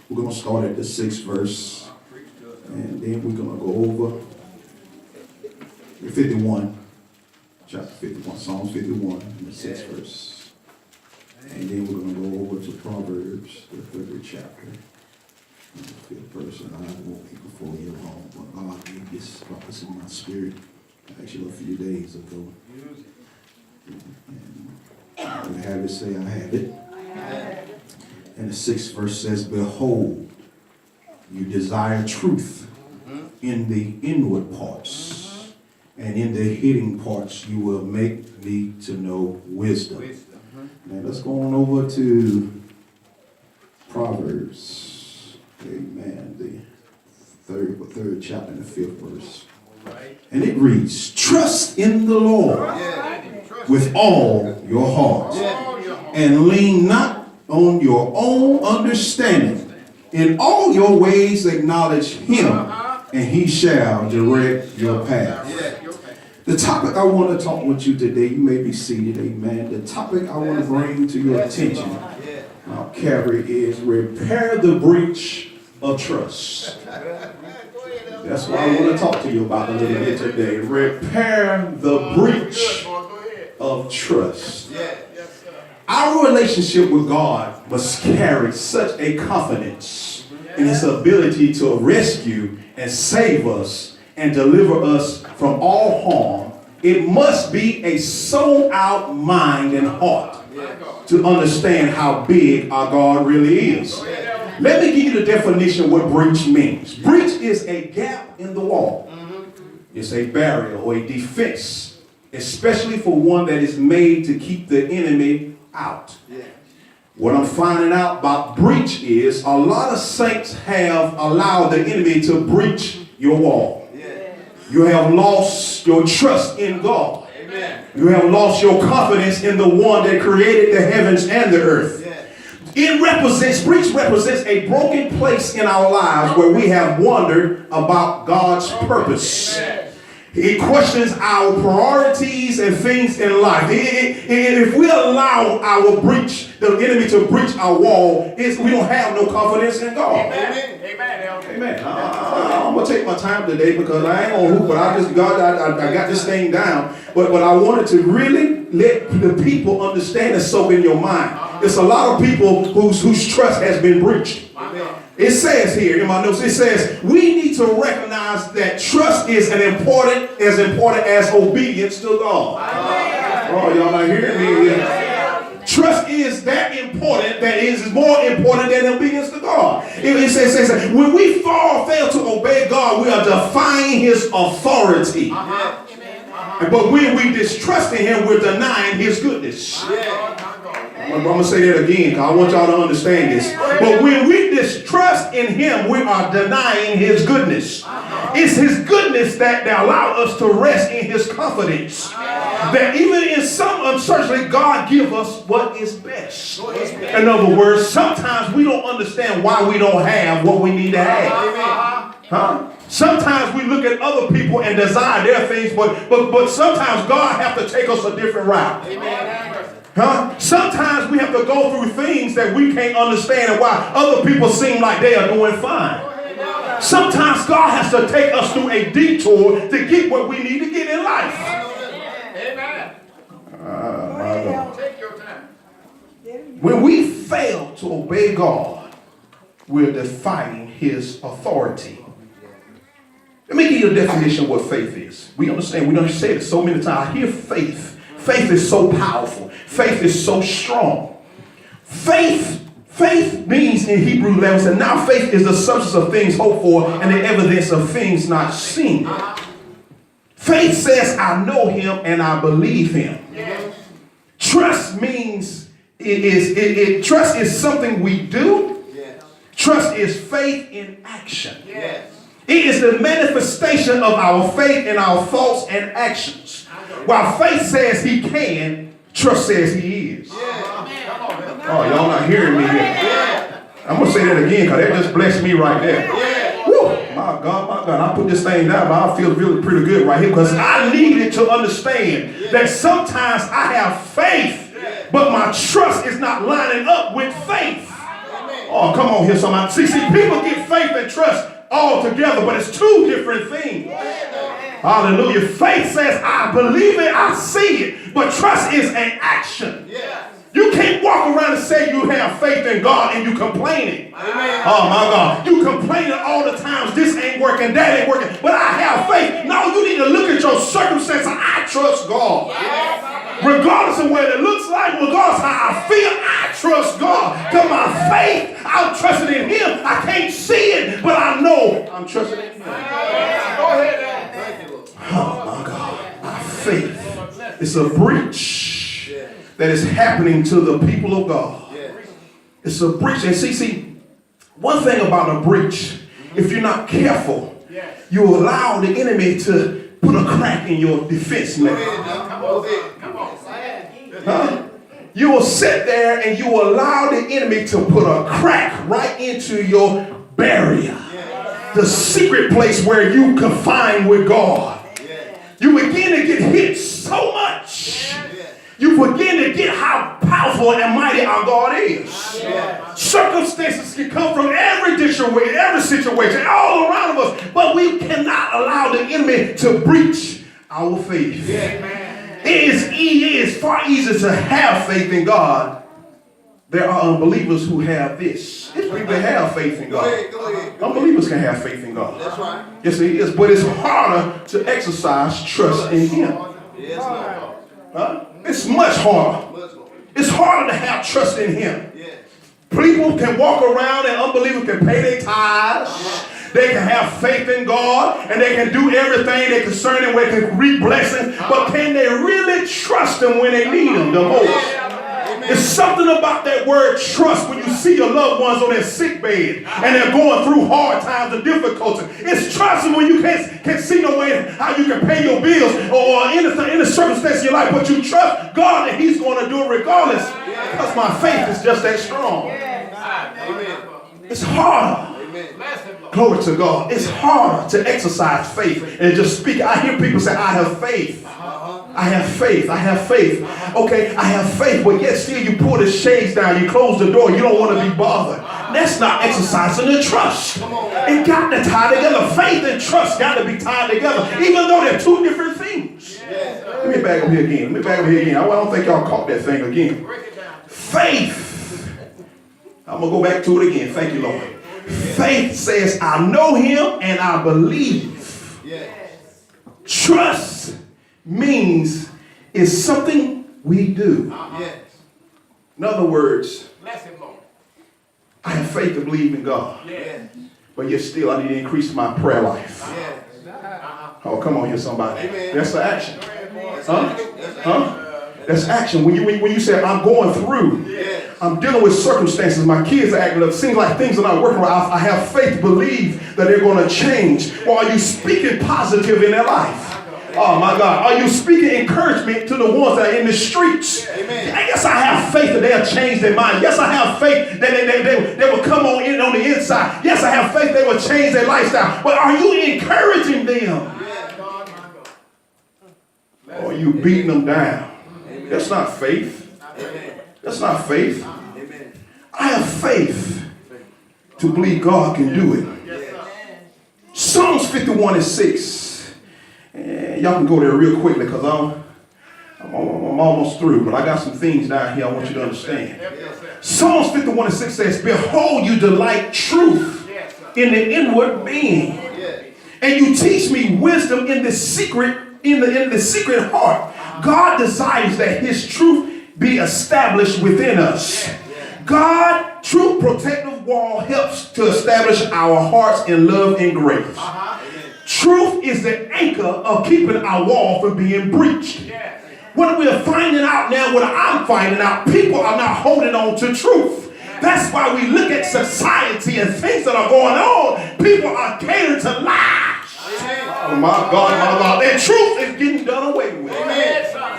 We're going to start at the 6th verse, and then we're going to go over 51, chapter 51, Psalms 51, and the 6th verse. And then we're going to go over to Proverbs, the 3rd chapter, and the 5th verse. And I won't be before you long, but God gave this prophecy in my spirit actually a few days ago. And I have it say, I have it. And the 6th verse says, behold, you desire truth in the inward parts, and in the hidden parts you will make me to know wisdom. Now let's go on over to Proverbs. Amen. The third chapter and the 5th verse. And it reads, trust in the Lord with all your heart, and lean not on your own understanding. In all your ways acknowledge him, and he shall direct your path. The topic I want to talk with you today, you may be seated, amen. The topic I want to bring to your attention, Carrie, is repair the breach of trust. That's what I want to talk to you about a little bit today. Repair the breach of trust. Our relationship with God must carry such a confidence in his ability to rescue and save us and deliver us from all harm. It must be a sold out mind and heart to understand how big our God really is. Let me give you the definition of what breach means. Breach is a gap in the wall. It's a barrier or a defense, especially for one that is made to keep the enemy out. What I'm finding out about breach is a lot of saints have allowed the enemy to breach your wall. You have lost your trust in God. You have lost your confidence in the one that created the heavens and the earth. Breach represents a broken place in our lives where we have wondered about God's purpose. It questions our priorities and things in life. If we allow the enemy to breach our wall, we don't have no confidence in God. Amen. I'm going to take my time today because I ain't going to hoop, but I got this thing down. But I wanted to really let the people understand and soak in your mind. It's a lot of people whose trust has been breached. It says here in my notes, it says, we need to recognize that trust is as important as obedience to God. Oh, y'all not hearing me? Trust is that important, that is more important than obedience to God. It says when we fail to obey God, we are defying his authority. But when we distrust in him, we're denying his goodness. I'm going to say that again because I want y'all to understand this. But when we distrust in him, we are denying his goodness. It's his goodness that allow us to rest in his confidence. That even in some uncertainty, God gives us what is best. In other words, sometimes we don't understand why we don't have what we need to have. Sometimes we look at other people and desire their things, but sometimes God has to take us a different route. Sometimes we have to go through things that we can't understand and why other people seem like they are doing fine. Sometimes God has to take us through a detour to get what we need to get in life. Take your time. When we fail to obey God, we're defying his authority. Let me give you a definition of what faith is. We understand, we don't say it so many times. I hear faith. Faith is so powerful. Faith is so strong. Faith means in Hebrew 11, and now faith is the substance of things hoped for and the evidence of things not seen. Faith says, I know him and I believe him. Trust means trust is something we do. Trust is faith in action. It is the manifestation of our faith in our thoughts and actions. While faith says he can, trust says he is. Oh, y'all not hearing me here. I'm going to say that again because that just blessed me right there. Woo, my God. I put this thing down, but I feel really pretty good right here because I needed to understand that sometimes I have faith, but my trust is not lining up with faith. Oh, come on here, somebody. See, people get faith and trust all together, but it's two different things. Hallelujah. Faith says, I believe it, I see it. But trust is an action. You can't walk around and say you have faith in God and you complaining. Oh my God. You complaining all the times, this ain't working, that ain't working, but I have faith. No, you need to look at your circumstances. I trust God. Regardless of what it looks like, regardless of how I feel, I trust God. Because my faith, I'm trusting in Him. I can't see it, but I know I'm trusting in Him. Go ahead. Thank you, Lord. Oh my God. My faith is a breach that is happening to the people of God. It's a breach. And see, one thing about a breach, if you're not careful, you allow the enemy to put a crack in your defense mechanism. You will sit there and you will allow the enemy to put a crack right into your barrier. The secret place where you confine with God. You begin to get hit so much. You begin to get how powerful and mighty our God is. Circumstances can come from every situation, all around us, but we cannot allow the enemy to breach our faith. It is far easier to have faith in God. There are unbelievers who have this. It's people that have faith in God. Unbelievers can have faith in God. That's right. Yes, it is. But it's harder to exercise trust in Him. Huh? It's much harder. It's harder to have trust in Him. People can walk around and unbelievers can pay their tithes. They can have faith in God and they can do everything they concern them with, can reap blessings, but can they really trust Him when they need Him the most? It's something about that word trust when you see your loved ones on their sick bed and they're going through hard times and difficulty. It's trusting when you can't see no way how you can pay your bills or in a circumstance in your life, but you trust God and He's going to do it regardless because my faith is just that strong. It's harder. Glory to God. It's harder to exercise faith and just speak. I hear people say, I have faith. I have faith. I have faith. Okay, I have faith, but yet still you pull the shades down, you close the door, you don't want to be bothered. That's not exercising the trust. It got to tie together. Faith and trust got to be tied together, even though they're two different things. Let me back up here again. I don't think y'all caught that thing again. Faith. I'm going to go back to it again. Thank you, Lord. Faith says, I know Him and I believe. Trust means it's something we do. In other words, I have faith to believe in God. But yet still I need to increase my prayer life. Oh, come on here, somebody. That's the action. That's action. When you say, I'm going through, I'm dealing with circumstances, my kids are acting up, seems like things are not working right. I have faith to believe that they're going to change. Or are you speaking positive in their life? Oh my God. Are you speaking encouragement to the ones that are in the streets? Yes, I have faith that they'll change their mind. Yes, I have faith that they will come on the inside. Yes, I have faith they will change their lifestyle. But are you encouraging them? Or are you beating them down? That's not faith. That's not faith. I have faith to believe God can do it. Psalms 51:6. Y'all can go there real quickly because I'm almost through, but I got some things down here I want you to understand. Psalms 51:6 says, behold, you delight truth in the inward being, and you teach me wisdom in the secret, in the secret heart. God desires that His truth be established within us. God, true protective wall helps to establish our hearts in love and grace. Truth is the anchor of keeping our wall from being breached. What we're finding out now, what I'm finding out, people are not holding on to truth. That's why we look at society and things that are going on. People are catering to lies. Oh my God, and truth is getting done away with.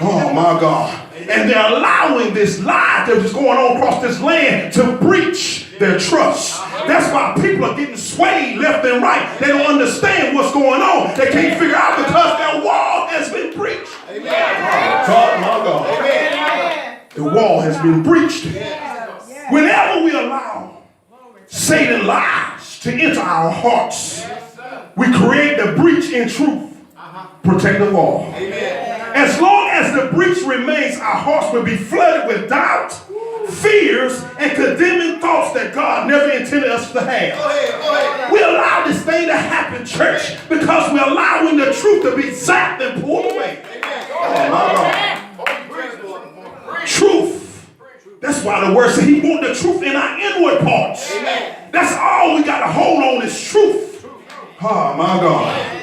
Oh my God. And they're allowing this lie that's just going on across this land to breach their trust. That's why people are getting swayed left and right. They don't understand what's going on. They can't figure out because their wall has been breached. God, my God. The wall has been breached. Whenever we allow Satan lies to enter our hearts. We create the breach in truth. Protect the wall. As long as the breach remains, our hearts will be flooded with doubt, fears, and condemning thoughts that God never intended us to have. We allow this thing to happen, church, because we're allowing the truth to be zapped and pulled away. Truth. That's why the word said he wants the truth in our inward parts. That's all we got to hold on is truth. Oh, my God.